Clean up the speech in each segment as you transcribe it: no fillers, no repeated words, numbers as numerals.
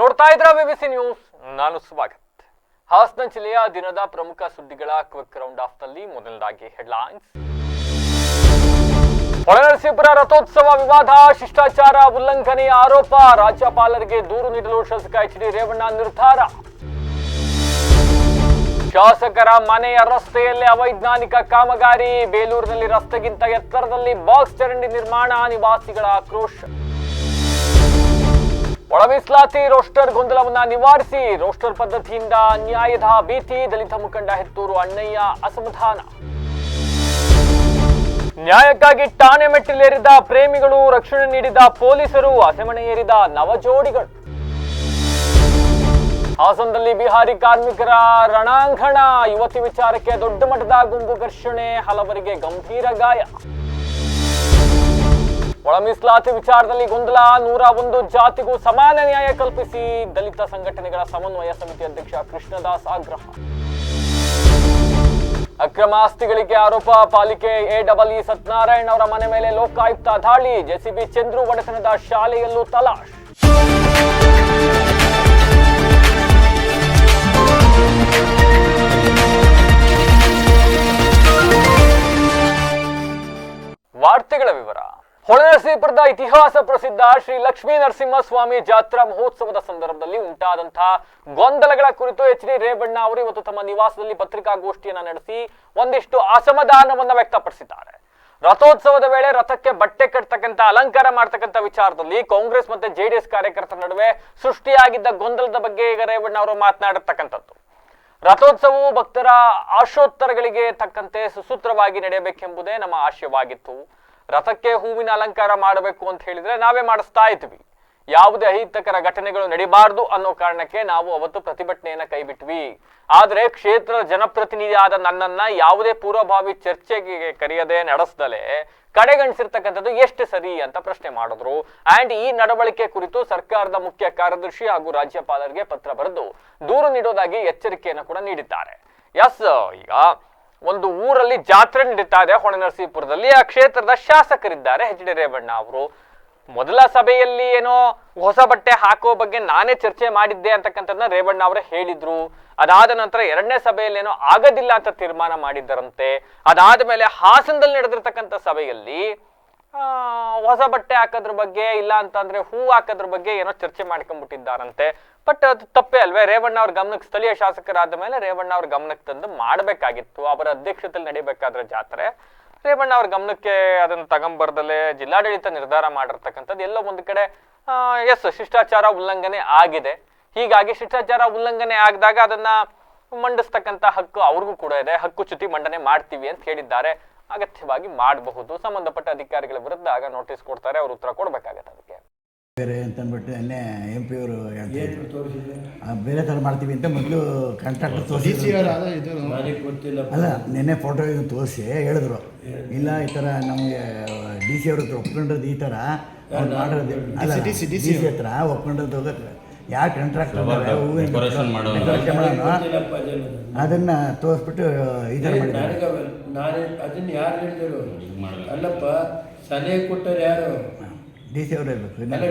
ನೋಡ್ತಾ ಇದ್ರ BBC news. ನಾನು ಸ್ವಾಗತ್. ಹಾಸನ ಜಿಲ್ಲೆಯ ದಿನದ ಪ್ರಮುಖ ಸುದ್ದಿಗಳ ಕ್ವಿಕ್ ರೌಂಡ್ ಆಫ್ ನಲ್ಲಿ ಮೊದಲನೇದಾಗಿ ಹೆಡ್ಲೈನ್ಸ್. ಹೊಳೆನರಸೀಪುರ ರಥೋತ್ಸವ ವಿವಾದ, ಶಿಷ್ಟಾಚಾರ ಉಲ್ಲಂಘನೆ ಆರೋಪ, ರಾಜ್ಯಪಾಲರಿಗೆ ದೂರು ನೀಡಲು ಶಾಸಕ ಎಚ್.ಡಿ. ರೇವಣ್ಣ ನಿರ್ಧಾರ. ಶಾಸಕರ ಮನೆಯ ರಸ್ತೆಯಲ್ಲಿ ಅವೈಜ್ಞಾನಿಕ ಕಾಮಗಾರಿ, ಬೇಲೂರಿನಲ್ಲಿ ರಸ್ತೆಗಿಂತ ಎತ್ತರದಲ್ಲಿ ಬಾಕ್ಸ್ ಚರಂಡಿ ನಿರ್ಮಾಣ, ನಿವಾಸಿಗಳ ಆಕ್ರೋಶ. ಒಳ ಮೀಸಲಾತಿ ರೋಸ್ಟರ್ ಗೊಂದಲವನ್ನ ನಿವಾರಿಸಿ, ರೋಸ್ಟರ್ ಪದ್ಧತಿಯಿಂದ ನ್ಯಾಯದ ಭೀತಿ, ದಲಿತ ಮುಖಂಡ ಹೆತ್ತೂರು ಅಣ್ಣಯ್ಯ ಅಸಮಾಧಾನ. ನ್ಯಾಯಕ್ಕಾಗಿ ಠಾಣೆ ಮೆಟ್ಟಿಲೇರಿದ ಪ್ರೇಮಿಗಳು, ರಕ್ಷಣೆ ನೀಡಿದ ಪೊಲೀಸರು, ಹಸೆಮಣೆ ಏರಿದ ನವಜೋಡಿಗಳು. ಹಾಸನದಲ್ಲಿ ಬಿಹಾರಿ ಕಾರ್ಮಿಕರ ರಣಾಂಗಣ, ಯುವತಿ ವಿಚಾರಕ್ಕೆ ದೊಡ್ಡ ಮಟ್ಟದ ಗುಂಪು ಘರ್ಷಣೆ, ಹಲವರಿಗೆ ಗಂಭೀರ ಗಾಯ. ಒಳ ಮೀಸಲಾತಿ ವಿಚಾರದಲ್ಲಿ ಗೊಂದಲ, 101 ಜಾತಿಗೂ ಸಮಾನ ನ್ಯಾಯ ಕಲ್ಪಿಸಿ, ದಲಿತ ಸಂಘಟನೆಗಳ ಸಮನ್ವಯ ಸಮಿತಿ ಅಧ್ಯಕ್ಷ ಕೃಷ್ಣದಾಸ್ ಆಗ್ರಹ. ಅಕ್ರಮ ಆಸ್ತಿಗಳಿಗೆ ಆರೋಪ, ಪಾಲಿಕೆ ಎಡಬ್ಲ್ಯೂ ಸತ್ಯನಾರಾಯಣ್ ಅವರ ಮನೆ ಮೇಲೆ ಲೋಕಾಯುಕ್ತ ದಾಳಿ, ಜೆಸಿಬಿ ಚಂದ್ರು ಒಡೆತನದ ಶಾಲೆಯಲ್ಲೂ ತಲಾಶ್. ವಾರ್ತೆಗಳ ವಿವರ. ಹೊಳೆನರಸೀಪುರದ ಇತಿಹಾಸ ಪ್ರಸಿದ್ಧ ಶ್ರೀ ಲಕ್ಷ್ಮೀ ನರಸಿಂಹಸ್ವಾಮಿ ಜಾತ್ರಾ ಮಹೋತ್ಸವದ ಸಂದರ್ಭದಲ್ಲಿ ಉಂಟಾದಂತಹ ಗೊಂದಲಗಳ ಕುರಿತು ಎಚ್.ಡಿ. ರೇವಣ್ಣ ಅವರು ಇವತ್ತು ತಮ್ಮ ನಿವಾಸದಲ್ಲಿ ಪತ್ರಿಕಾಗೋಷ್ಠಿಯನ್ನ ನಡೆಸಿ ಒಂದಿಷ್ಟು ಅಸಮಾಧಾನವನ್ನ ವ್ಯಕ್ತಪಡಿಸಿದ್ದಾರೆ. ರಥೋತ್ಸವದ ವೇಳೆ ರಥಕ್ಕೆ ಬಟ್ಟೆ ಕಟ್ಟತಕ್ಕಂಥ ಅಲಂಕಾರ ಮಾಡ್ತಕ್ಕಂಥ ವಿಚಾರದಲ್ಲಿ ಕಾಂಗ್ರೆಸ್ ಮತ್ತೆ ಜೆಡಿಎಸ್ ಕಾರ್ಯಕರ್ತರ ನಡುವೆ ಸೃಷ್ಟಿಯಾಗಿದ್ದ ಗೊಂದಲದ ಬಗ್ಗೆ ಈಗ ರೇವಣ್ಣ ಅವರು ಮಾತನಾಡತಕ್ಕಂಥದ್ದು. ರಥೋತ್ಸವವು ಭಕ್ತರ ಆಶೋತ್ತರಗಳಿಗೆ ತಕ್ಕಂತೆ ಸುಸೂತ್ರವಾಗಿ ನಡೆಯಬೇಕೆಂಬುದೇ ನಮ್ಮ ಆಶಯವಾಗಿತ್ತು. ರಥಕ್ಕೆ ಹೂವಿನ ಅಲಂಕಾರ ಮಾಡಬೇಕು ಅಂತ ಹೇಳಿದ್ರೆ ನಾವೇ ಮಾಡಿಸ್ತಾ ಇದ್ವಿ. ಯಾವುದೇ ಅಹಿತಕರ ಘಟನೆಗಳು ನಡೀಬಾರ್ದು ಅನ್ನೋ ಕಾರಣಕ್ಕೆ ನಾವು ಅವತ್ತು ಪ್ರತಿಭಟನೆಯನ್ನ ಕೈಬಿಟ್ವಿ. ಆದ್ರೆ ಕ್ಷೇತ್ರದ ಜನಪ್ರತಿನಿಧಿಯಾದ ನನ್ನನ್ನ ಯಾವುದೇ ಪೂರ್ವಭಾವಿ ಚರ್ಚೆಗೆ ಕರೆಯದೆ ನಡೆಸದಲೆ ಕಡೆಗಣಿಸಿರ್ತಕ್ಕಂಥದ್ದು ಎಷ್ಟು ಸರಿ ಅಂತ ಪ್ರಶ್ನೆ ಮಾಡಿದ್ರು. ಅಂಡ್ ಈ ನಡವಳಿಕೆ ಕುರಿತು ಸರ್ಕಾರದ ಮುಖ್ಯ ಕಾರ್ಯದರ್ಶಿ ಹಾಗೂ ರಾಜ್ಯಪಾಲರಿಗೆ ಪತ್ರ ಬರೆದು ದೂರು ನೀಡೋದಾಗಿ ಎಚ್ಚರಿಕೆಯನ್ನು ಕೂಡ ನೀಡಿದ್ದಾರೆ. ಈಗ ಒಂದು ಊರಲ್ಲಿ ಜಾತ್ರೆ ನಡೀತಾ ಇದೆ ಹೊಳೆನರಸೀಪುರದಲ್ಲಿ. ಆ ಕ್ಷೇತ್ರದ ಶಾಸಕರಿದ್ದಾರೆ ಎಚ್.ಡಿ. ರೇವಣ್ಣ ಅವರು. ಮೊದಲ ಸಭೆಯಲ್ಲಿ ಏನೋ ಹೊಸ ಬಟ್ಟೆ ಹಾಕೋ ಬಗ್ಗೆ ನಾನೇ ಚರ್ಚೆ ಮಾಡಿದ್ದೆ ಅಂತಕ್ಕಂಥದ್ದನ್ನ ರೇವಣ್ಣ ಅವರೇ ಹೇಳಿದ್ರು. ಅದಾದ ನಂತರ ಎರಡನೇ ಸಭೆಯಲ್ಲಿ ಏನೋ ಆಗೋದಿಲ್ಲ ಅಂತ ತೀರ್ಮಾನ ಮಾಡಿದ್ದರಂತೆ. ಅದಾದ ಮೇಲೆ ಹಾಸನದಲ್ಲಿ ನಡೆದಿರ್ತಕ್ಕಂಥ ಸಭೆಯಲ್ಲಿ ಹೊಸ ಬಟ್ಟೆ ಹಾಕೋದ್ರ ಬಗ್ಗೆ, ಇಲ್ಲ ಅಂತಂದ್ರೆ ಹೂ ಹಾಕೋದ್ರ ಬಗ್ಗೆ ಏನೋ ಚರ್ಚೆ ಮಾಡ್ಕೊಂಡ್ಬಿಟ್ಟಿದ್ದಾರಂತೆ. ಬಟ್ ಅದು ತಪ್ಪೇ ಅಲ್ವೇ? ರೇವಣ್ಣ ಅವ್ರ ಗಮನಕ್ಕೆ, ಸ್ಥಳೀಯ ಶಾಸಕರಾದ ಮೇಲೆ ರೇವಣ್ಣ ಅವ್ರ ಗಮನಕ್ಕೆ ತಂದು ಮಾಡಬೇಕಾಗಿತ್ತು. ಅವರ ಅಧ್ಯಕ್ಷತೆಯಲ್ಲಿ ನಡೀಬೇಕಾದ್ರೆ ಜಾತ್ರೆ ರೇವಣ್ಣ ಅವ್ರ ಗಮನಕ್ಕೆ ಅದನ್ನು ತಗೊಂಬರ್ದಲ್ಲೇ ಜಿಲ್ಲಾಡಳಿತ ನಿರ್ಧಾರ ಮಾಡಿರ್ತಕ್ಕಂಥದ್ದು ಎಲ್ಲೋ ಒಂದು ಕಡೆ ಶಿಷ್ಟಾಚಾರ ಉಲ್ಲಂಘನೆ ಆಗಿದೆ. ಹೀಗಾಗಿ ಶಿಷ್ಟಾಚಾರ ಉಲ್ಲಂಘನೆ ಆಗಿದಾಗ ಅದನ್ನ ಮಂಡಿಸ್ತಕ್ಕಂಥ ಹಕ್ಕು ಅವ್ರಿಗೂ ಕೂಡ ಇದೆ. ಹಕ್ಕುಚ್ಯುತಿ ಮಂಡನೆ ಮಾಡ್ತೀವಿ ಅಂತ ಹೇಳಿದ್ದಾರೆ. ಅಗತ್ಯವಾಗಿ ಮಾಡಬಹುದು. ಸಂಬಂಧಪಟ್ಟ ಅಧಿಕಾರಿಗಳ ವಿರುದ್ಧ ಆಗ ನೋಟಿಸ್ ಕೊಡ್ತಾರೆ, ಅವ್ರು ಉತ್ತರ ಕೊಡ್ಬೇಕಾಗತ್ತೆ. ಅದಕ್ಕೆ ಬೇರೆ ಅಂತಂದ್ಬಿಟ್ಟು ನಿನ್ನೆ MP ಅವರು ಬೇರೆ ಥರ ಮಾಡ್ತೀವಿ ಅಂತ ಮೊದಲು ಕಾಂಟ್ರಾಕ್ಟರ್ ತೋರಿಸಿ ಅಲ್ಲ, ನಿನ್ನೆ ಫೋಟೋ ತೋರಿಸಿ ಹೇಳಿದ್ರು, ಇಲ್ಲ ಈ ಥರ ನಮಗೆ DC ಅವ್ರ ಹತ್ರ ಒಪ್ಕೊಂಡ್ರದ್ದು ಈ ಥರ ಮಾಡೋದು ಅಲ್ಲ, DC ಹತ್ರ ಒಪ್ಕೊಂಡ್ರದ್ದು ಹೋಗುತ್ತೆ. ಯಾವ ಕಾಂಟ್ರಾಕ್ಟರ್ ಅದನ್ನು ತೋರಿಸ್ಬಿಟ್ಟು ಈ ಥರ ಮಾಡಿದ್ದಾರೆ. ಅದನ್ನ ಯಾರು ಹೇಳಿದರು? ಅಲ್ಲಪ್ಪ, ಸಲಹೆ ಕೊಟ್ಟರು ಯಾರು? DC ಅವರು ಇರಬೇಕು.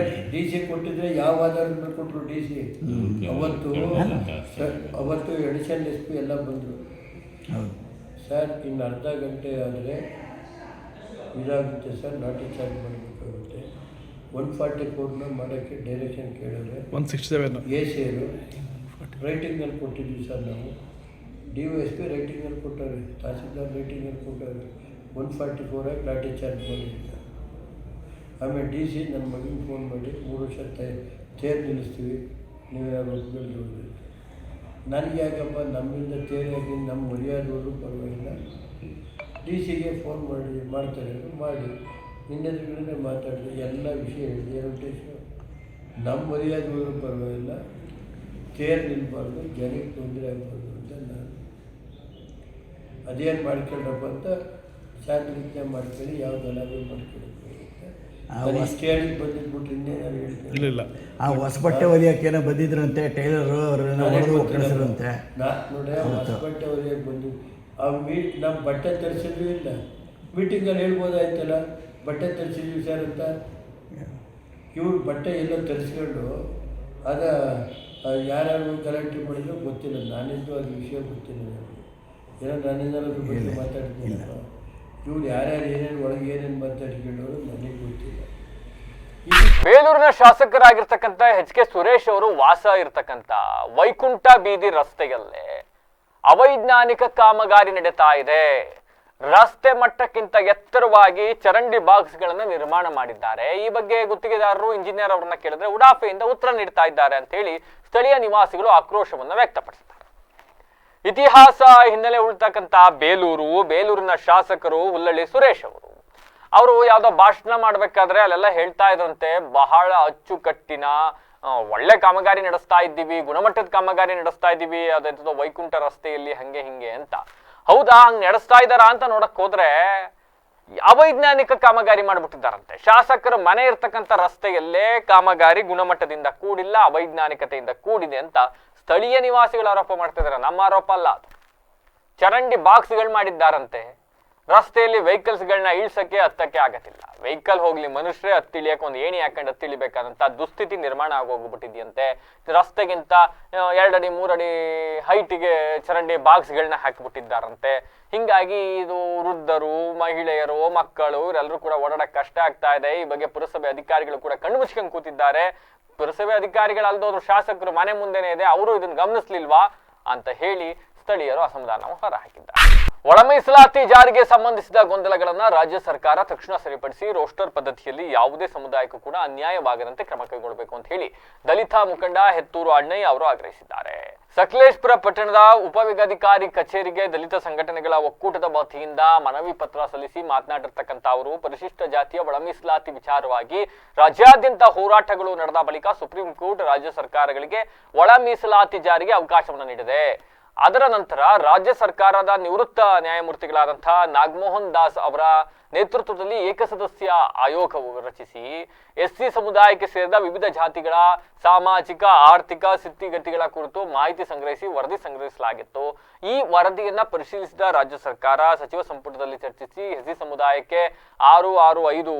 DC ಕೊಟ್ಟಿದ್ರೆ ಯಾವ ಆಧಾರ ಕೊಟ್ಟರು? DC ಅವತ್ತು ಎಡಿಷನಲ್ SP ಎಲ್ಲ ಬಂದರು. ಹೌದು ಸರ್, ಇನ್ನು ಅರ್ಧ ಗಂಟೆ ಆದರೆ ಇದಾಗುತ್ತೆ ಸರ್, ಲಾಠಿ ಚಾರ್ಜ್ ಮಾಡಬೇಕಾಗುತ್ತೆ. 144ನ ಮಾಡೋಕ್ಕೆ ಡೈರೆಕ್ಷನ್ ಕೇಳಿದ್ರೆ 167 AC ರೈಟಿಂಗಲ್ಲಿ ಕೊಟ್ಟಿದ್ವಿ ಸರ್. ನಾವು DYSP ರೈಟಿಂಗಲ್ಲಿ ಕೊಟ್ಟಾರೆ, ತಹಸೀಲ್ದಾರ್ ರೈಟಿಂಗಲ್ಲಿ ಕೊಟ್ಟಾರೆ. 144 ಲಾಠಿ ಚಾರ್ಜ್ ಮಾಡಿದ್ವಿ. ಆಮೇಲೆ DC ನನ್ನ ಮಗನಿಗೆ ಫೋನ್ ಮಾಡಿ 3 ವರ್ಷ ತೇರು ನಿಲ್ಲಿಸ್ತೀವಿ, ನೀವು ಯಾರು ಒಪ್ಪಿಗೆ. ನನಗೆ ಯಾಕಪ್ಪ, ನಮ್ಮಿಂದ ತೇರಾಗಿ ನಮ್ಮ ಮರ್ಯಾದವರು ಪರವಾಗಿಲ್ಲ, DCಗೆ ಫೋನ್ ಮಾಡ್ತಾರೆ, ಮಾಡಿ ಇನ್ನೆದುರುಗಡೆ ಮಾತಾಡಿದೆ, ಎಲ್ಲ ವಿಷಯ ಹೇಳಿದೆ. ವೆಂಕಟೇಶ್, ನಮ್ಮ ಮರ್ಯಾದವರು ಪರವಾಗಿಲ್ಲ, ತೇರು ನಿಲ್ಬಾರ್ದು, ಜನಕ್ಕೆ ತೊಂದರೆ ಆಗ್ಬಾರ್ದು ಅಂತ ನಾನು ಅದೇನು ಮಾಡ್ಕೊಂಡಪ್ಪ ಅಂತ ಶಾಂತಿನಿತ್ಯ ಮಾಡ್ಕೊಳ್ಳಿ, ಯಾವ ಗಲಾಭೆ ಮಾಡ್ಕೊಳ್ಳಿ ಸ್ಟೇಜಿಗೆ ಬಂದಿದ್ಬಿಟ್ರೆ ಇನ್ನೇನಾರು ಹೇಳ್ತೀನಿ. ಇಲ್ಲ, ಆ ಹೊಸ ಬಟ್ಟೆ ಹೊಲಿಯೋಕ್ಕೇನೋ ಬಂದಿದ್ರಂತೆ, ಟೈಲರು ಅವ್ರನ್ನ ಹೊಡೆದು ಒಪ್ಪಿಸಿದ್ರಂತೆ. ನೋಡಿ, ಹೊಸ ಬಟ್ಟೆ ಹೊಲಿಯೋಕ್ಕೆ ಬಂದಿದ್ದು ನಮ್ಮ ಬಟ್ಟೆ ತರಿಸಿದ್ವಿ ಇಲ್ಲ, ಮೀಟಿಂಗಲ್ಲಿ ಹೇಳ್ಬೋದಾಯ್ತಲ್ಲ, ಬಟ್ಟೆ ತರಿಸಿದ್ವಿ ಸರ್ ಅಂತ. ಇವ್ರು ಬಟ್ಟೆ ಎಲ್ಲ ತರಿಸ್ಕೊಂಡು ಅದ ಯಾರ್ಯಾರು ಗಲಾಟೆ ಮಾಡಿದ್ರು ಗೊತ್ತಿಲ್ಲ, ನಾನಿದ್ದು ಅದು ವಿಷಯ ಗೊತ್ತಿಲ್ಲ ನನಗೆ. ಏನೋ ನನ್ನಿಂದ ಬಗ್ಗೆ ಮಾತಾಡ್ತೀನಪ್ಪ, ಇವ್ರು ಯಾರ್ಯಾರು ಏನೇನು ಒಳಗೆ ಏನೇನು ಮಾತಾಡ್ಕೊಂಡವರು ನನಗೆ ಗೊತ್ತಿಲ್ಲ. ಬೇಲೂರಿನ ಶಾಸಕರಾಗಿರ್ತಕ್ಕಂಥ ಎಚ್ ಕೆ ಸುರೇಶ್ ಅವರು ವಾಸ ಇರ್ತಕ್ಕಂಥ ವೈಕುಂಠ ಬೀದಿ ರಸ್ತೆಯಲ್ಲೇ ಅವೈಜ್ಞಾನಿಕ ಕಾಮಗಾರಿ ನಡೀತಾ ಇದೆ. ರಸ್ತೆ ಮಟ್ಟಕ್ಕಿಂತ ಎತ್ತರವಾಗಿ ಚರಂಡಿ ಬಾಕ್ಸ್ ಗಳನ್ನ ನಿರ್ಮಾಣ ಮಾಡಿದ್ದಾರೆ. ಈ ಬಗ್ಗೆ ಗುತ್ತಿಗೆದಾರರು ಇಂಜಿನಿಯರ್ ಅವರನ್ನ ಕೇಳಿದ್ರೆ ಉಡಾಫೆಯಿಂದ ಉತ್ತರ ನೀಡ್ತಾ ಇದ್ದಾರೆ ಅಂತ ಹೇಳಿ ಸ್ಥಳೀಯ ನಿವಾಸಿಗಳು ಆಕ್ರೋಶವನ್ನ ವ್ಯಕ್ತಪಡಿಸಿದ್ದಾರೆ. ಇತಿಹಾಸ ಹಿನ್ನೆಲೆ ಉಳ್ತಕ್ಕಂಥ ಬೇಲೂರಿನ ಶಾಸಕರು ಹುಲ್ಲಳ್ಳಿ ಸುರೇಶ್ ಅವರು ಯಾವ್ದೋ ಭಾಷಣ ಮಾಡ್ಬೇಕಾದ್ರೆ ಅಲ್ಲೆಲ್ಲ ಹೇಳ್ತಾ ಇದ್ರಂತೆ, ಬಹಳ ಅಚ್ಚುಕಟ್ಟಿನ ಒಳ್ಳೆ ಕಾಮಗಾರಿ ನಡೆಸ್ತಾ ಇದ್ದೀವಿ, ಗುಣಮಟ್ಟದ ಕಾಮಗಾರಿ ನಡೆಸ್ತಾ ಇದ್ದೀವಿ, ಅದಂತದ್ದು ವೈಕುಂಠ ರಸ್ತೆಯಲ್ಲಿ ಹಂಗೆ ಹಿಂಗೆ ಅಂತ. ಹೌದಾ, ಹಂಗ್ ನಡೆಸ್ತಾ ಇದ್ದಾರಾ ಅಂತ ನೋಡಕ್ ಹೋದ್ರೆ ಅವೈಜ್ಞಾನಿಕ ಕಾಮಗಾರಿ ಮಾಡ್ಬಿಟ್ಟಿದ್ದಾರಂತೆ. ಶಾಸಕರ ಮನೆ ಇರ್ತಕ್ಕಂಥ ರಸ್ತೆಯಲ್ಲೇ ಕಾಮಗಾರಿ ಗುಣಮಟ್ಟದಿಂದ ಕೂಡಿಲ್ಲ, ಅವೈಜ್ಞಾನಿಕತೆಯಿಂದ ಕೂಡಿದೆ ಅಂತ ಸ್ಥಳೀಯ ನಿವಾಸಿಗಳು ಆರೋಪ ಮಾಡ್ತಿದ್ದಾರೆ. ನಮ್ಮ ಆರೋಪ ಅಲ್ಲ ಅದು. ಚರಂಡಿ ಬಾಕ್ಸ್ಗಳು ಮಾಡಿದ್ದಾರಂತೆ. ರಸ್ತೆಯಲ್ಲಿ ವೆಹಿಕಲ್ಸ್ಗಳನ್ನ ಇಳಿಸಕ್ಕೆ ಹತ್ತಕ್ಕೆ ಆಗತ್ತಿಲ್ಲ. ವೆಹಿಕಲ್ ಹೋಗ್ಲಿ, ಮನುಷ್ಯರೇ ಹತ್ತಿಳಿಯಕ್ಕೆ ಒಂದು ಏಣಿ ಹಾಕೊಂಡು ಹತ್ತಿಳಿಬೇಕಾದಂತ ದುಸ್ಥಿತಿ ನಿರ್ಮಾಣ ಆಗೋಗ್ಬಿಟ್ಟಿದ್ಯಂತೆ. ರಸ್ತೆಗಿಂತ 2 ಅಡಿ 3 ಅಡಿ ಹೈಟಿಗೆ ಚರಂಡಿ ಬಾಕ್ಸ್ಗಳನ್ನ ಹಾಕಿಬಿಟ್ಟಿದ್ದಾರಂತೆ. ಹಿಂಗಾಗಿ ಇದು ವೃದ್ಧರು, ಮಹಿಳೆಯರು, ಮಕ್ಕಳು ಇವರೆಲ್ಲರೂ ಕೂಡ ಓಡಾಡಕ್ಕೆ ಕಷ್ಟ ಆಗ್ತಾ ಇದೆ. ಈ ಬಗ್ಗೆ ಪುರಸಭೆ ಅಧಿಕಾರಿಗಳು ಕೂಡ ಕಣ್ಣು ಮುಚ್ಕೊಂಡು ಕೂತಿದ್ದಾರೆ. ಪುರಸಭೆ ಅಧಿಕಾರಿಗಳಲ್ದೋದ್ರು ಶಾಸಕರು ಮನೆ ಮುಂದೆನೇ ಇದೆ, ಅವರು ಇದನ್ನ ಗಮನಿಸ್ಲಿಲ್ವಾ ಅಂತ ಹೇಳಿ ಸ್ಥಳೀಯರು ಅಸಮಾಧಾನ ಹೊರಹಾಕಿದ್ದಾರೆ. ಒಳ ಮೀಸಲಾತಿ ಜಾರಿಗೆ ಸಂಬಂಧಿಸಿದ ಗೊಂದಲಗಳನ್ನ ರಾಜ್ಯ ಸರ್ಕಾರ ತಕ್ಷಣ ಸರಿಪಡಿಸಿ ರೋಸ್ಟರ್ ಪದ್ಧತಿಯಲ್ಲಿ ಯಾವುದೇ ಸಮುದಾಯಕ್ಕೂ ಕೂಡ ಅನ್ಯಾಯವಾಗದಂತೆ ಕ್ರಮ ಕೈಗೊಳ್ಳಬೇಕು ಅಂತ ಹೇಳಿ ದಲಿತ ಮುಖಂಡ ಹೆತ್ತೂರು ಅಣ್ಣಯ್ಯ ಅವರು ಆಗ್ರಹಿಸಿದ್ದಾರೆ. ಸಕಲೇಶಪುರ ಪಟ್ಟಣದ ಉಪವಿಭಾಗಾಧಿಕಾರಿ ಕಚೇರಿಗೆ ದಲಿತ ಸಂಘಟನೆಗಳ ಒಕ್ಕೂಟದ ವತಿಯಿಂದ ಮನವಿ ಪತ್ರ ಸಲ್ಲಿಸಿ ಮಾತನಾಡಿರ್ತಕ್ಕಂಥ ಅವರು, ಪರಿಶಿಷ್ಟ ಜಾತಿಯ ಒಳ ಮೀಸಲಾತಿ ವಿಚಾರವಾಗಿ ರಾಜ್ಯಾದ್ಯಂತ ಹೋರಾಟಗಳು ನಡೆದ ಬಳಿಕ ಸುಪ್ರೀಂ ಕೋರ್ಟ್ ರಾಜ್ಯ ಸರ್ಕಾರಗಳಿಗೆ ಒಳ ಮೀಸಲಾತಿ ಜಾರಿಗೆ ಅವಕಾಶವನ್ನು ನೀಡಿದೆ. ಅದರ ನಂತರ ರಾಜ್ಯ ಸರ್ಕಾರದ ನಿವೃತ್ತ ನ್ಯಾಯಮೂರ್ತಿಗಳಾದಂತಹ ನಾಗಮೋಹನ್ ದಾಸ್ ಅವರ ನೇತೃತ್ವದಲ್ಲಿ ಏಕಸದಸ್ಯ ಆಯೋಗವು ರಚಿಸಿ ಎಸ್ಸಿ ಸಮುದಾಯಕ್ಕೆ ಸೇರಿದ ವಿವಿಧ ಜಾತಿಗಳ ಸಾಮಾಜಿಕ ಆರ್ಥಿಕ ಸ್ಥಿತಿಗತಿಗಳ ಕುರಿತು ಮಾಹಿತಿ ಸಂಗ್ರಹಿಸಿ ವರದಿ ಸಂಗ್ರಹಿಸಲಾಗಿತ್ತು. ಈ ವರದಿಯನ್ನ ಪರಿಶೀಲಿಸಿದ ರಾಜ್ಯ ಸರ್ಕಾರ ಸಚಿವ ಸಂಪುಟದಲ್ಲಿ ಚರ್ಚಿಸಿ ಎಸ್ಸಿ ಸಮುದಾಯಕ್ಕೆ 665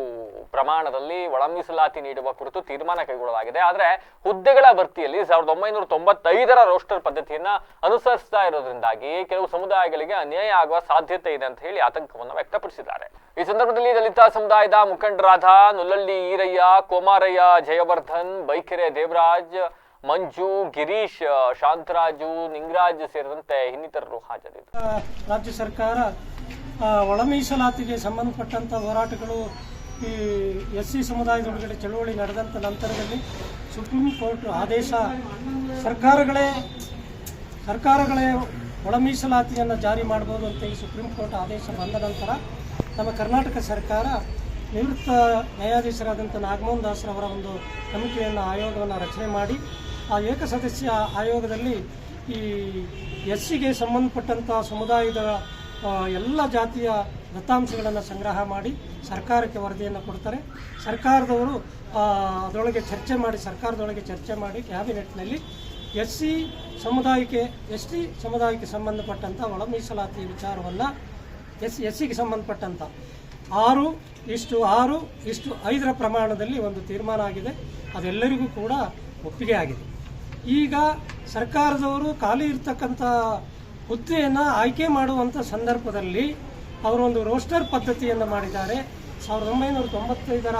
ಪ್ರಮಾಣದಲ್ಲಿ ಒಳ ಮೀಸಲಾತಿ ನೀಡುವ ಕುರಿತು ತೀರ್ಮಾನ ಕೈಗೊಳ್ಳಲಾಗಿದೆ. ಆದರೆ ಹುದ್ದೆಗಳ ಭರ್ತಿಯಲ್ಲಿ 1995ರ ರೋಸ್ಟರ್ ಪದ್ಧತಿಯನ್ನ ಅನುಸರಿಸ್ತಾ ಇರೋದ್ರಿಂದಾಗಿ ಕೆಲವು ಸಮುದಾಯಗಳಿಗೆ ಅನ್ಯಾಯ ಆಗುವ ಸಾಧ್ಯತೆ ಇದೆ ಅಂತ ಹೇಳಿ ಆತಂಕವನ್ನು ವ್ಯಕ್ತಪಡಿಸಿದ್ದಾರೆ. ಈ ಸಂದರ್ಭದಲ್ಲಿ ದಲಿತ ಸಮುದಾಯದ ಮುಖಂಡರಾದ ನುಲ್ಲಳ್ಳಿ ಈರಯ್ಯ, ಕೋಮಾರಯ್ಯ, ಜಯವರ್ಧನ್, ಬೈಕೆರೆ ದೇವರಾಜ್, ಮಂಜು, ಗಿರೀಶ್, ಶಾಂತರಾಜು, ನಿಂಗರಾಜ್ ಸೇರಿದಂತೆ ಇನ್ನಿತರರು ಹಾಜರಿದ್ದರು. ರಾಜ್ಯ ಸರ್ಕಾರ ಒಳ ಮೀಸಲಾತಿಗೆ ಸಂಬಂಧಪಟ್ಟಂಥ ಹೋರಾಟಗಳು ಈ ಎಸ್ಸಿ ಸಮುದಾಯದೊಳಗಡೆ ಚಳವಳಿ ನಡೆದಂಥ ನಂತರದಲ್ಲಿ ಸುಪ್ರೀಂ ಕೋರ್ಟ್ ಆದೇಶ ಸರ್ಕಾರಗಳೇ ಒಳ ಮೀಸಲಾತಿಯನ್ನು ಜಾರಿ ಮಾಡ್ಬೋದು ಅಂತ ಈ ಸುಪ್ರೀಂ ಕೋರ್ಟ್ ಆದೇಶ ಬಂದ ನಂತರ ನಮ್ಮ ಕರ್ನಾಟಕ ಸರ್ಕಾರ ನಿವೃತ್ತ ನ್ಯಾಯಾಧೀಶರಾದಂಥ ನಾಗಮೋಹನ್ ದಾಸ್ರವರ ಒಂದು ಕಮಿಟಿಯನ್ನು ಆಯೋಗವನ್ನು ರಚನೆ ಮಾಡಿ ಆ ಏಕಸದಸ್ಯ ಆಯೋಗದಲ್ಲಿ ಈ ಎಸ್ಸಿಗೆ ಸಂಬಂಧಪಟ್ಟಂಥ ಸಮುದಾಯದ ಎಲ್ಲ ಜಾತಿಯ ದತ್ತಾಂಶಗಳನ್ನು ಸಂಗ್ರಹ ಮಾಡಿ ಸರ್ಕಾರಕ್ಕೆ ವರದಿಯನ್ನು ಕೊಡ್ತಾರೆ. ಸರ್ಕಾರದವರು ಅದರೊಳಗೆ ಸರ್ಕಾರದೊಳಗೆ ಚರ್ಚೆ ಮಾಡಿ ಕ್ಯಾಬಿನೆಟ್ನಲ್ಲಿ ಎಸ್ ಟಿ ಸಮುದಾಯಕ್ಕೆ ಸಂಬಂಧಪಟ್ಟಂಥ ಒಳ ಮೀಸಲಾತಿ ವಿಚಾರವನ್ನು ಎಸ್ಸಿಗೆ ಸಂಬಂಧಪಟ್ಟಂಥ 6:6:5 ಪ್ರಮಾಣದಲ್ಲಿ ಒಂದು ತೀರ್ಮಾನ ಆಗಿದೆ. ಅದೆಲ್ಲರಿಗೂ ಕೂಡ ಒಪ್ಪಿಗೆ ಆಗಿದೆ. ಈಗ ಸರ್ಕಾರದವರು ಖಾಲಿ ಇರ್ತಕ್ಕಂಥ ಹುದ್ದೆಯನ್ನು ಆಯ್ಕೆ ಮಾಡುವಂಥ ಸಂದರ್ಭದಲ್ಲಿ ಅವರೊಂದು ರೋಸ್ಟರ್ ಪದ್ಧತಿಯನ್ನು ಮಾಡಿದ್ದಾರೆ. 1995ರ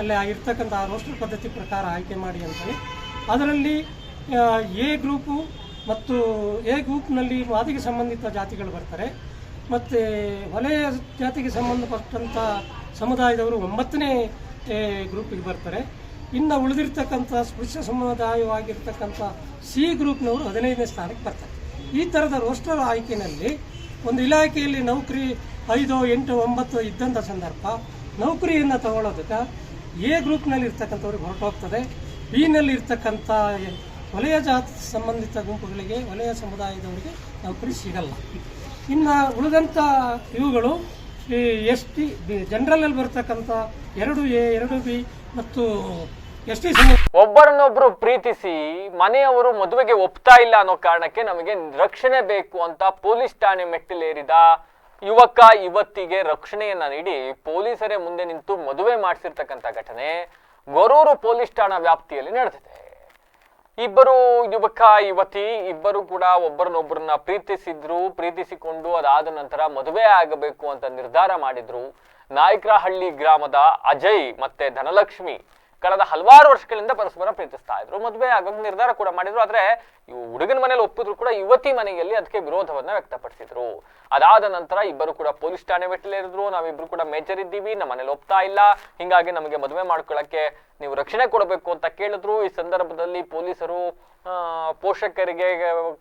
ಅಲ್ಲಿ ಆಗಿರ್ತಕ್ಕಂಥ ರೋಸ್ಟರ್ ಪದ್ಧತಿ ಪ್ರಕಾರ ಆಯ್ಕೆ ಮಾಡಿ ಅಂತೇಳಿ ಅದರಲ್ಲಿ ಎ ಗ್ರೂಪು ಮತ್ತು ಎ ಗ್ರೂಪ್ನಲ್ಲಿ ಮಾದಿಗೆ ಸಂಬಂಧಿತ ಜಾತಿಗಳು ಬರ್ತಾರೆ. ಮತ್ತು ವಲಯ ಜಾತಿಗೆ ಸಂಬಂಧಪಟ್ಟಂಥ ಸಮುದಾಯದವರು 9ನೇ ಗ್ರೂಪಿಗೆ ಬರ್ತಾರೆ. ಇನ್ನು ಉಳಿದಿರ್ತಕ್ಕಂಥ ಸ್ಪೃಶ್ಯ ಸಮುದಾಯವಾಗಿರ್ತಕ್ಕಂಥ ಸಿ ಗ್ರೂಪ್ನವರು 15ನೇ ಸ್ಥಾನಕ್ಕೆ ಬರ್ತಾರೆ. ಈ ಥರದ ರೋಸ್ಟರ್ ಆಯ್ಕೆಯಲ್ಲಿ ಒಂದು ಇಲಾಖೆಯಲ್ಲಿ ನೌಕರಿ 5, 8, 9 ಇದ್ದಂಥ ಸಂದರ್ಭ ನೌಕರಿಯನ್ನು ತಗೊಳ್ಳೋದಕ್ಕೆ ಎ ಗ್ರೂಪ್ನಲ್ಲಿ ಇರ್ತಕ್ಕಂಥವ್ರಿಗೆ ಹೊರಟೋಗ್ತದೆ. ಬಿನಲ್ಲಿ ಇರ್ತಕ್ಕಂಥ ವಲಯ ಜಾತಿ ಸಂಬಂಧಿತ ಗುಂಪುಗಳಿಗೆ, ವಲಯ ಸಮುದಾಯದವರಿಗೆ ನೌಕರಿ ಸಿಗಲ್ಲ. ಇನ್ನು ಉಳಿದಂಥ ಇವುಗಳು ಈ ST ಜನರಲಲ್ಲಿ ಬರ್ತಕ್ಕಂಥ 2A, 2B ಮತ್ತು ST ಒಬ್ಬರನ್ನೊಬ್ರು ಪ್ರೀತಿಸಿ ಮನೆಯವರು ಮದುವೆಗೆ ಒಪ್ತಾ ಇಲ್ಲ ಅನ್ನೋ ಕಾರಣಕ್ಕೆ ನಮಗೆ ರಕ್ಷಣೆ ಬೇಕು ಅಂತ ಪೊಲೀಸ್ ಠಾಣೆ ಮೆಟ್ಟಿಲೇರಿದ ಯುವಕ ಯುವತಿಗೆ ರಕ್ಷಣೆಯನ್ನ ನೀಡಿ ಪೊಲೀಸರೇ ಮುಂದೆ ನಿಂತು ಮದುವೆ ಮಾಡಿಸಿರ್ತಕ್ಕಂಥ ಘಟನೆ ಗೊರೂರು ಪೊಲೀಸ್ ಠಾಣಾ ವ್ಯಾಪ್ತಿಯಲ್ಲಿ ನಡೆದಿದೆ. ಇಬ್ಬರು ಯುವಕ ಯುವತಿ ಇಬ್ಬರು ಕೂಡ ಒಬ್ಬರನ್ನೊಬ್ಬರನ್ನ ಪ್ರೀತಿಸಿಕೊಂಡು ಅದಾದ ನಂತರ ಮದುವೆ ಆಗಬೇಕು ಅಂತ ನಿರ್ಧಾರ ಮಾಡಿದ್ರು. ನಾಯಕರಹಳ್ಳಿ ಗ್ರಾಮದ ಅಜಯ್ ಮತ್ತೆ ಧನಲಕ್ಷ್ಮಿ ಕಳೆದ ಹಲವಾರು ವರ್ಷಗಳಿಂದ ಪರಸ್ಪರ ಪ್ರೀತಿಸ್ತಾ ಇದ್ರು. ಮದುವೆ ಆಗೋಕೆ ನಿರ್ಧಾರ ಕೂಡ ಮಾಡಿದ್ರು. ಆದ್ರೆ ಹುಡುಗನ ಮನೇಲಿ ಒಪ್ಪಿದ್ರು ಕೂಡ ಯುವತಿ ಮನೆಯಲ್ಲಿ ಅದಕ್ಕೆ ವಿರೋಧವನ್ನ ವ್ಯಕ್ತಪಡಿಸಿದ್ರು. ಅದಾದ ನಂತರ ಇಬ್ಬರು ಕೂಡ ಪೊಲೀಸ್ ಠಾಣೆ ಮೆಟ್ಟಿಲೇರಿದ್ರು. ನಾವಿಬ್ರು ಕೂಡ ಮೇಜರ್ ಇದ್ದೀವಿ, ನಮ್ಮ ಮನೇಲಿ ಒಪ್ತಾ ಇಲ್ಲ, ಹಿಂಗಾಗಿ ನಮಗೆ ಮದುವೆ ಮಾಡ್ಕೊಳ್ಳಕ್ಕೆ ನೀವು ರಕ್ಷಣೆ ಕೊಡಬೇಕು ಅಂತ ಕೇಳಿದ್ರು. ಈ ಸಂದರ್ಭದಲ್ಲಿ ಪೊಲೀಸರು ಪೋಷಕರಿಗೆ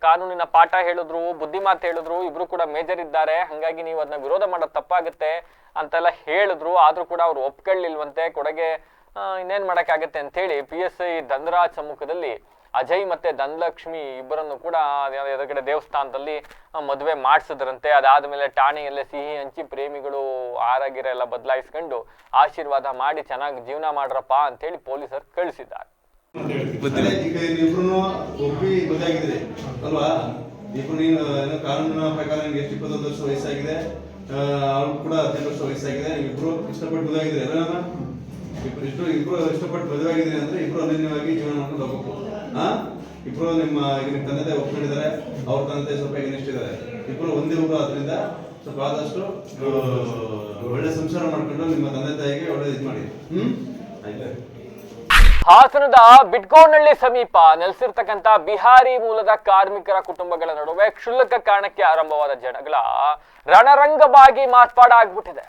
ಕಾನೂನಿನ ಪಾಠ ಹೇಳಿದ್ರು, ಬುದ್ಧಿ ಮಾತು ಹೇಳಿದ್ರು. ಇಬ್ರು ಕೂಡ ಮೇಜರ್ ಇದ್ದಾರೆ, ಹಂಗಾಗಿ ನೀವು ಅದನ್ನ ವಿರೋಧ ಮಾಡೋದು ತಪ್ಪಾಗುತ್ತೆ ಅಂತೆಲ್ಲ ಹೇಳಿದ್ರು. ಆದ್ರೂ ಕೂಡ ಅವ್ರು ಒಪ್ಕೊಳ್ಳಿಲ್ವಂತೆ. ಕೊಡಗೆ ಇನ್ನೇನ್ ಮಾಡಕ್ಕಾಗತ್ತೆ ಅಂತ ಹೇಳಿ PSI ಧನರಾಜ್ ಸಮ್ಮುಖದಲ್ಲಿ ಅಜಯ್ ಮತ್ತೆ ಧನಲಕ್ಷ್ಮಿ ಇಬ್ಬರನ್ನು ಕೂಡ ಎದುರುಗಡೆ ದೇವಸ್ಥಾನದಲ್ಲಿ ಮದುವೆ ಮಾಡಿಸಿದ್ರಂತೆ. ಅದಾದ್ಮೇಲೆ ಠಾಣೆಯಲ್ಲೇ ಸಿಹಿ ಹಂಚಿ ಪ್ರೇಮಿಗಳು ಆರೋಗ್ಯ ಎಲ್ಲ ಬದಲಾಯಿಸ್ಕೊಂಡು ಆಶೀರ್ವಾದ ಮಾಡಿ ಚೆನ್ನಾಗಿ ಜೀವನ ಮಾಡ್ರಪ್ಪ ಅಂತ ಹೇಳಿ ಪೊಲೀಸರು ಕಳಿಸಿದ್ದಾರೆ. ಒಪ್ಪಿ ಗೊತ್ತಾಗಿದೆ ಅಲ್ವಾ? ಇಬ್ರು ನೀನು ಕಾನೂನಿನ ಪ್ರಕಾರ ನಿಮ್ಗೆ ಎಷ್ಟು 21 ವರ್ಷ ವಯಸ್ಸಾಗಿದೆ, ಅವ್ರು ಕೂಡ 18 ವರ್ಷ ವಯಸ್ಸಾಗಿದೆ. ಇಬ್ರು ಇಷ್ಟಪಟ್ಟು ಮದುವಾಗಿದ್ರೆ ಇಬ್ರು ಇಷ್ಟಪಟ್ಟು ಮದುವಾಗಿದ್ರೆ ಅಂದ್ರೆ ಇಬ್ರು ಅನನ್ಯವಾಗಿ ಜೀವನವನ್ನು ಹೋಗಬೇಕು. ಇಬ್ರು ನಿಮ್ಮ ತಂದೆ ತಾಯಿ ಒಪ್ಕೊಂಡಿದ್ದಾರೆ, ಅವ್ರ ತಂದೆ ತಾಯಿ ಸ್ವಲ್ಪ ಇಷ್ಟಿದ್ದಾರೆ, ಇಬ್ರು ಒಂದೇ ಊರು. ಆದ್ರಿಂದ ಸ್ವಲ್ಪ ಆದಷ್ಟು ಒಳ್ಳೆ ಸಂಸಾರ ಮಾಡ್ಕೊಂಡು ನಿಮ್ಮ ತಂದೆ ತಾಯಿಗೆ ಒಳ್ಳೆ ಇದು ಮಾಡಿ. ಆಯ್ತು. ಹಾಸನದ ಬಿಟ್ಗೋನಹಳ್ಳಿ ಸಮೀಪ ನೆಲೆಸಿರ್ತಕ್ಕಂಥ ಬಿಹಾರಿ ಮೂಲದ ಕಾರ್ಮಿಕರ ಕುಟುಂಬಗಳ ನಡುವೆ ಕ್ಷುಲ್ಲಕ ಕಾರಣಕ್ಕೆ ಆರಂಭವಾದ ಜಗಳ ರಣರಂಗವಾಗಿ ಮಾರ್ಪಾಡಾಗ್ಬಿಟ್ಟಿದೆ.